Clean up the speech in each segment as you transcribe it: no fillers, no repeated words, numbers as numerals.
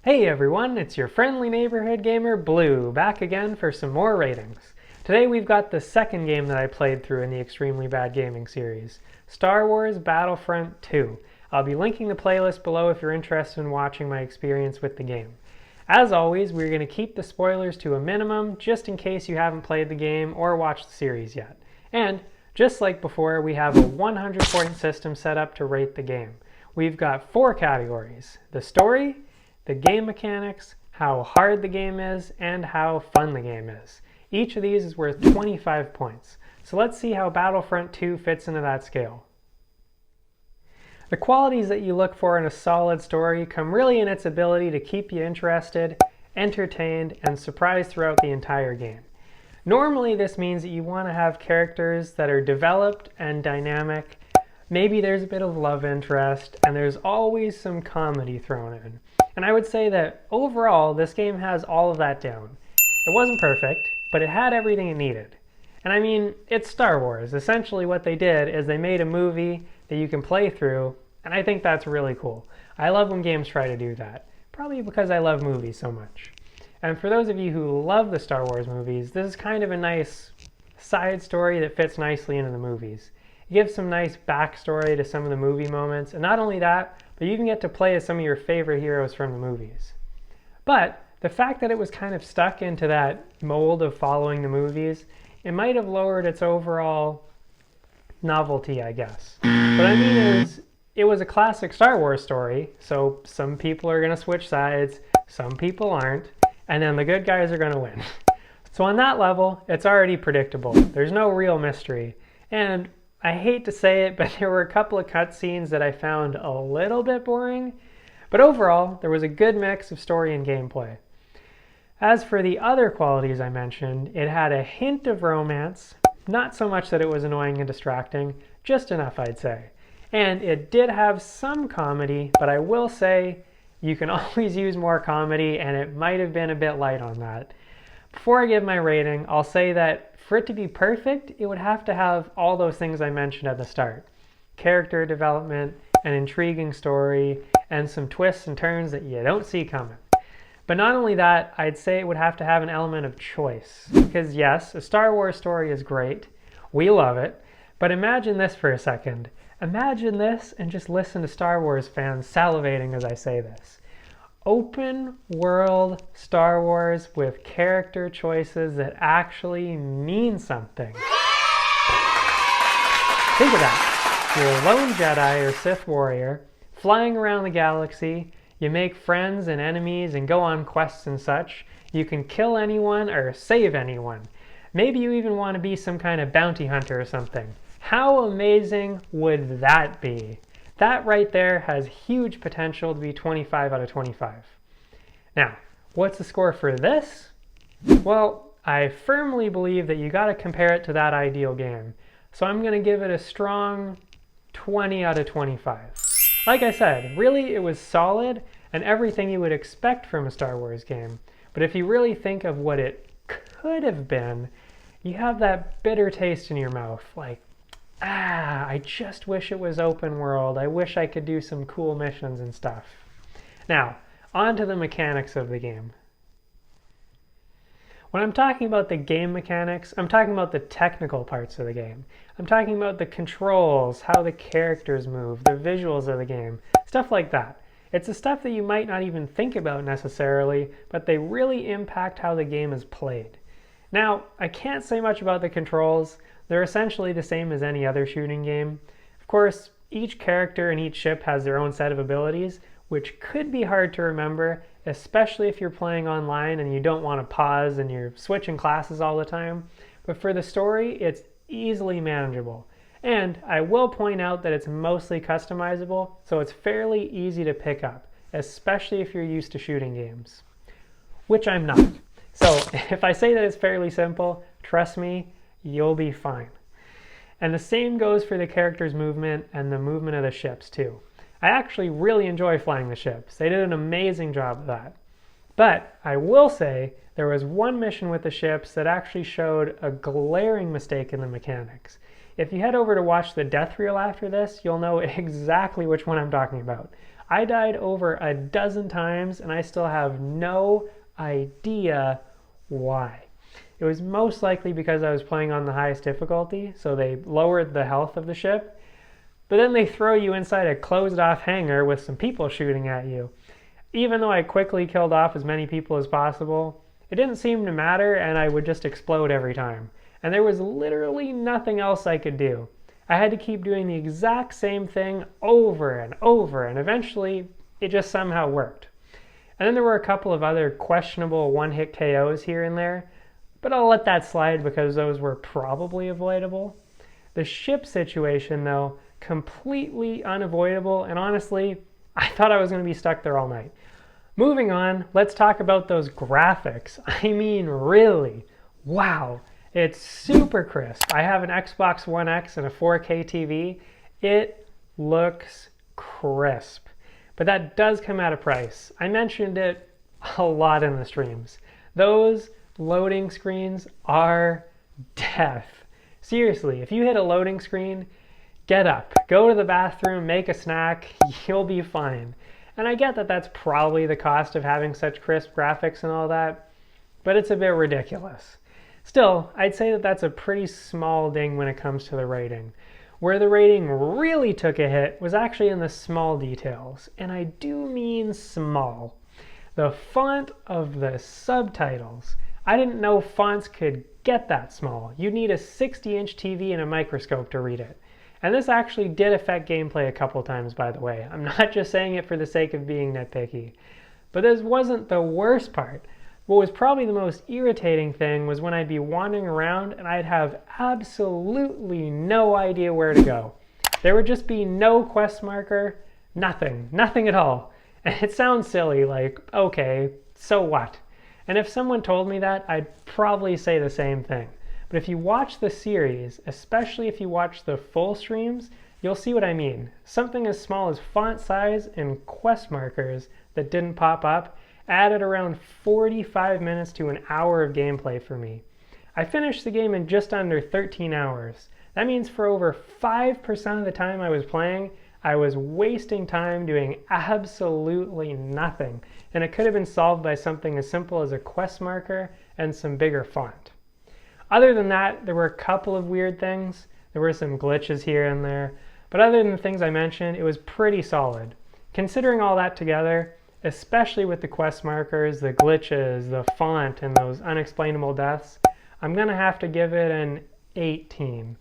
Hey everyone, it's your friendly neighborhood gamer Blue, back again for some more ratings. Today we've got the second game that I played through in the Extremely Bad Gaming series, Star Wars Battlefront 2. I'll be linking the playlist below if you're interested in watching my experience with the game. As always, we're going to keep the spoilers to a minimum, just in case you haven't played the game or watched the series yet. And, just like before, we have a 100-point system set up to rate the game. We've got 4 categories: the story, the game mechanics, how hard the game is, and how fun the game is. Each of these is worth 25 points. So let's see how Battlefront 2 fits into that scale. The qualities that you look for in a solid story come really in its ability to keep you interested, entertained, and surprised throughout the entire game. Normally this means that you want to have characters that are developed and dynamic. Maybe there's a bit of love interest, and there's always some comedy thrown in. And I would say that overall, this game has all of that down. It wasn't perfect, but it had everything it needed. And I mean, it's Star Wars. Essentially what they did is they made a movie that you can play through, and I think that's really cool. I love when games try to do that, probably because I love movies so much. And for those of you who love the Star Wars movies, this is kind of a nice side story that fits nicely into the movies. It gives some nice backstory to some of the movie moments, and not only that, but you can get to play as some of your favorite heroes from the movies. But the fact that it was kind of stuck into that mold of following the movies, it might have lowered its overall novelty, I guess. What I mean is, it was a classic Star Wars story, so some people are going to switch sides, some people aren't, and then the good guys are going to win. So on that level, it's already predictable. There's no real mystery. And I hate to say it, but there were a couple of cutscenes that I found a little bit boring. But overall, there was a good mix of story and gameplay. As for the other qualities I mentioned, it had a hint of romance, not so much that it was annoying and distracting, just enough I'd say. And it did have some comedy, but I will say you can always use more comedy, and it might have been a bit light on that. Before I give my rating, I'll say that for it to be perfect, it would have to have all those things I mentioned at the start. Character development, an intriguing story, and some twists and turns that you don't see coming. But not only that, I'd say it would have to have an element of choice. Because yes, a Star Wars story is great. We love it. But imagine this for a second. Imagine this and just listen to Star Wars fans salivating as I say this. Open world Star Wars with character choices that actually mean something. Think of that. You're a lone Jedi or Sith warrior, flying around the galaxy. You make friends and enemies and go on quests and such. You can kill anyone or save anyone. Maybe you even want to be some kind of bounty hunter or something. How amazing would that be? That right there has huge potential to be 25 out of 25. Now, what's the score for this? Well, I firmly believe that you got to compare it to that ideal game. So I'm going to give it a strong 20 out of 25. Like I said, really it was solid and everything you would expect from a Star Wars game. But if you really think of what it could have been, you have that bitter taste in your mouth. Like, I just wish it was open world. I wish I could do some cool missions and stuff. Now, on to the mechanics of the game. When I'm talking about the game mechanics, I'm talking about the technical parts of the game. I'm talking about the controls, how the characters move, the visuals of the game, stuff like that. It's the stuff that you might not even think about necessarily, but they really impact how the game is played. Now, I can't say much about the controls. They're essentially the same as any other shooting game. Of course, each character and each ship has their own set of abilities, which could be hard to remember, especially if you're playing online and you don't want to pause and you're switching classes all the time. But for the story, it's easily manageable. And I will point out that it's mostly customizable, so it's fairly easy to pick up, especially if you're used to shooting games, which I'm not. So if I say that it's fairly simple, trust me, you'll be fine. And the same goes for the character's movement and the movement of the ships too. I actually really enjoy flying the ships. They did an amazing job of that. But I will say there was one mission with the ships that actually showed a glaring mistake in the mechanics. If you head over to watch the death reel after this, you'll know exactly which one I'm talking about. I died over a dozen times and I still have no idea why. It was most likely because I was playing on the highest difficulty, so they lowered the health of the ship, but then they throw you inside a closed off hangar with some people shooting at you. Even though I quickly killed off as many people as possible, it didn't seem to matter and I would just explode every time. And there was literally nothing else I could do. I had to keep doing the exact same thing over and over, and eventually it just somehow worked. And then there were a couple of other questionable one-hit KOs here and there, but I'll let that slide because those were probably avoidable. The ship situation, though, completely unavoidable, and honestly, I thought I was going to be stuck there all night. Moving on, let's talk about those graphics. I mean, really, wow. It's super crisp. I have an Xbox One X and a 4K TV. It looks crisp. But that does come at a price. I mentioned it a lot in the streams. Those loading screens are death. Seriously, if you hit a loading screen, get up, go to the bathroom, make a snack, you'll be fine. And I get that that's probably the cost of having such crisp graphics and all that, but it's a bit ridiculous. Still, I'd say that that's a pretty small ding when it comes to the rating. Where the rating really took a hit was actually in the small details, and I do mean small. The font of the subtitles. I didn't know fonts could get that small. You'd need a 60-inch TV and a microscope to read it. And this actually did affect gameplay a couple times, by the way. I'm not just saying it for the sake of being nitpicky. But this wasn't the worst part. What was probably the most irritating thing was when I'd be wandering around and I'd have absolutely no idea where to go. There would just be no quest marker, nothing at all. And it sounds silly, like, okay, so what? And if someone told me that, I'd probably say the same thing. But if you watch the series, especially if you watch the full streams, you'll see what I mean. Something as small as font size and quest markers that didn't pop up added around 45 minutes to an hour of gameplay for me. I finished the game in just under 13 hours. That means for over 5% of the time I was playing, I was wasting time doing absolutely nothing, and it could have been solved by something as simple as a quest marker and some bigger font. Other than that, there were a couple of weird things. There were some glitches here and there, but other than the things I mentioned, it was pretty solid. Considering all that together, especially with the quest markers, the glitches, the font, and those unexplainable deaths, I'm gonna have to give it an 18.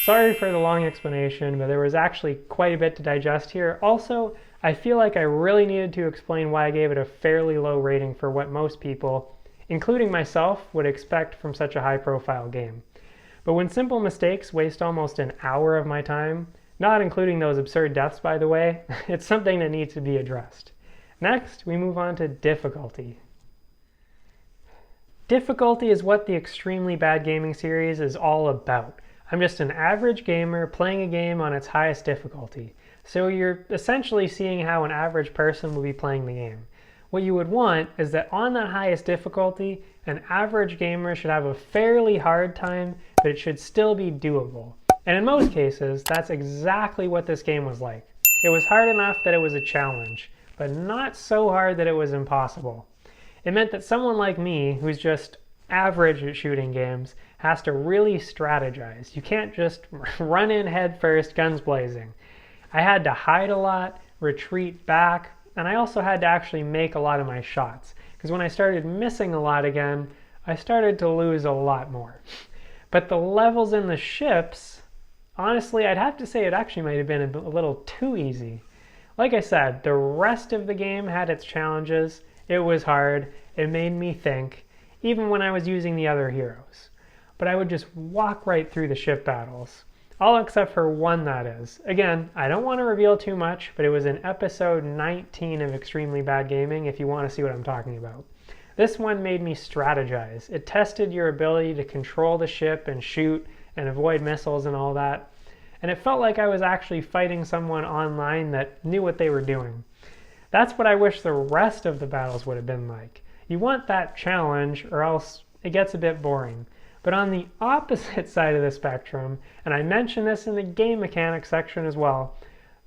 Sorry for the long explanation, but there was actually quite a bit to digest here. Also, I feel like I really needed to explain why I gave it a fairly low rating for what most people, including myself, would expect from such a high-profile game. But when simple mistakes waste almost an hour of my time, not including those absurd deaths, by the way, it's something that needs to be addressed. Next, we move on to difficulty. Difficulty is what the Extremely Bad Gaming series is all about. I'm just an average gamer playing a game on its highest difficulty. So you're essentially seeing how an average person will be playing the game. What you would want is that on that highest difficulty, an average gamer should have a fairly hard time, but it should still be doable. And in most cases, that's exactly what this game was like. It was hard enough that it was a challenge, but not so hard that it was impossible. It meant that someone like me, who's just average at shooting games, has to really strategize. You can't just run in head first, guns blazing. I had to hide a lot, retreat back, and I also had to actually make a lot of my shots. Because when I started missing a lot again, I started to lose a lot more. But the levels in the ships, honestly, I'd have to say it actually might have been a little too easy. Like I said, the rest of the game had its challenges. It was hard. It made me think, even when I was using the other heroes. But I would just walk right through the ship battles. All except for one, that is. Again, I don't want to reveal too much, but it was in episode 19 of Extremely Bad Gaming if you want to see what I'm talking about. This one made me strategize. It tested your ability to control the ship and shoot and avoid missiles and all that. And it felt like I was actually fighting someone online that knew what they were doing. That's what I wish the rest of the battles would have been like. You want that challenge or else it gets a bit boring. But on the opposite side of the spectrum, and I mentioned this in the game mechanics section as well,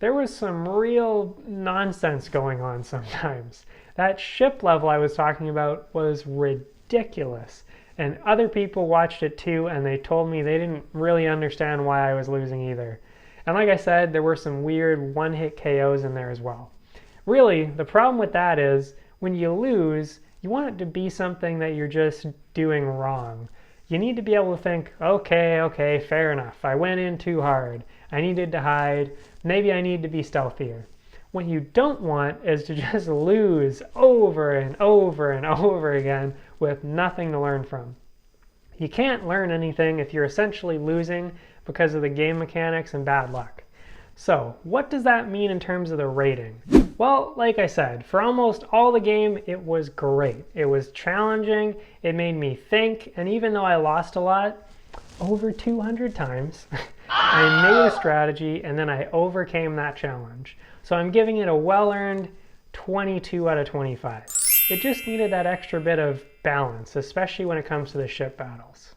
there was some real nonsense going on sometimes. That ship level I was talking about was ridiculous. And other people watched it too, and they told me they didn't really understand why I was losing either. And like I said, there were some weird one-hit KOs in there as well. Really, the problem with that is when you lose, you want it to be something that you're just doing wrong. You need to be able to think, okay, fair enough. I went in too hard. I needed to hide. Maybe I need to be stealthier. What you don't want is to just lose over and over and over again with nothing to learn from. You can't learn anything if you're essentially losing because of the game mechanics and bad luck. So, what does that mean in terms of the rating? Well, like I said, for almost all the game, it was great. It was challenging, it made me think, and even though I lost a lot, over 200 times, I made a strategy and then I overcame that challenge. So I'm giving it a well-earned 22 out of 25. It just needed that extra bit of balance, especially when it comes to the ship battles.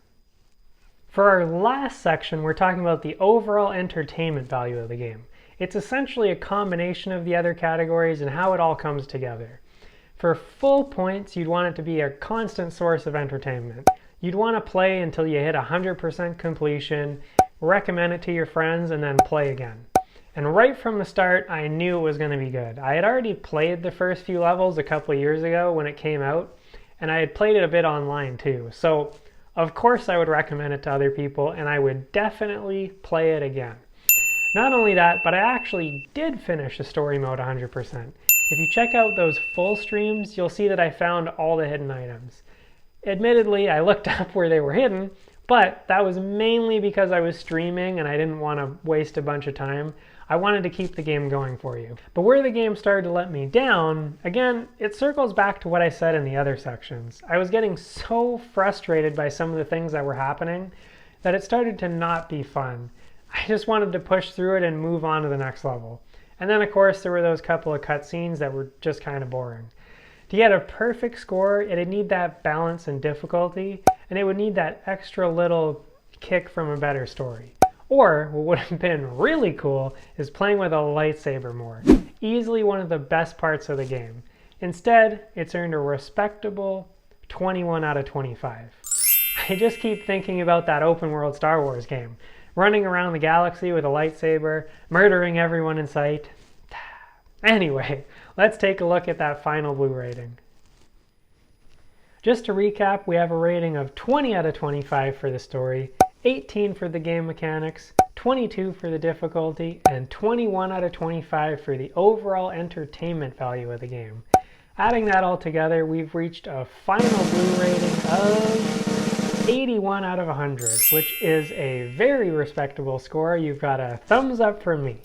For our last section, we're talking about the overall entertainment value of the game. It's essentially a combination of the other categories and how it all comes together. For full points, you'd want it to be a constant source of entertainment. You'd want to play until you hit 100% completion, recommend it to your friends, and then play again. And right from the start, I knew it was going to be good. I had already played the first few levels a couple of years ago when it came out, and I had played it a bit online too. So, of course, I would recommend it to other people, and I would definitely play it again. Not only that, but I actually did finish the story mode 100%. If you check out those full streams, you'll see that I found all the hidden items. Admittedly, I looked up where they were hidden, but that was mainly because I was streaming and I didn't want to waste a bunch of time. I wanted to keep the game going for you. But where the game started to let me down, again, it circles back to what I said in the other sections. I was getting so frustrated by some of the things that were happening that it started to not be fun. I just wanted to push through it and move on to the next level. And then, of course, there were those couple of cutscenes that were just kind of boring. To get a perfect score, it'd need that balance and difficulty, and it would need that extra little kick from a better story. Or, what would have been really cool is playing with a lightsaber more. Easily one of the best parts of the game. Instead, it's earned a respectable 21 out of 25. I just keep thinking about that open world Star Wars game. Running around the galaxy with a lightsaber, murdering everyone in sight. Anyway, let's take a look at that final BLU rating. Just to recap, we have a rating of 20 out of 25 for the story, 18 for the game mechanics, 22 for the difficulty, and 21 out of 25 for the overall entertainment value of the game. Adding that all together, we've reached a final BLU rating of 81 out of 100, which is a very respectable score. You've got a thumbs up from me.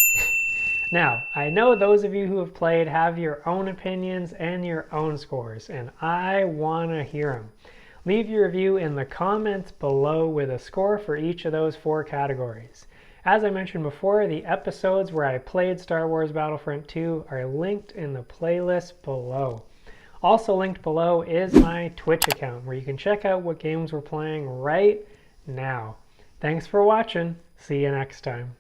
Now, I know those of you who have played have your own opinions and your own scores, and I want to hear them. Leave your review in the comments below with a score for each of those 4 categories. As I mentioned before, the episodes where I played Star Wars Battlefront 2 are linked in the playlist below. Also linked below is my Twitch account, where you can check out what games we're playing right now. Thanks for watching. See you next time.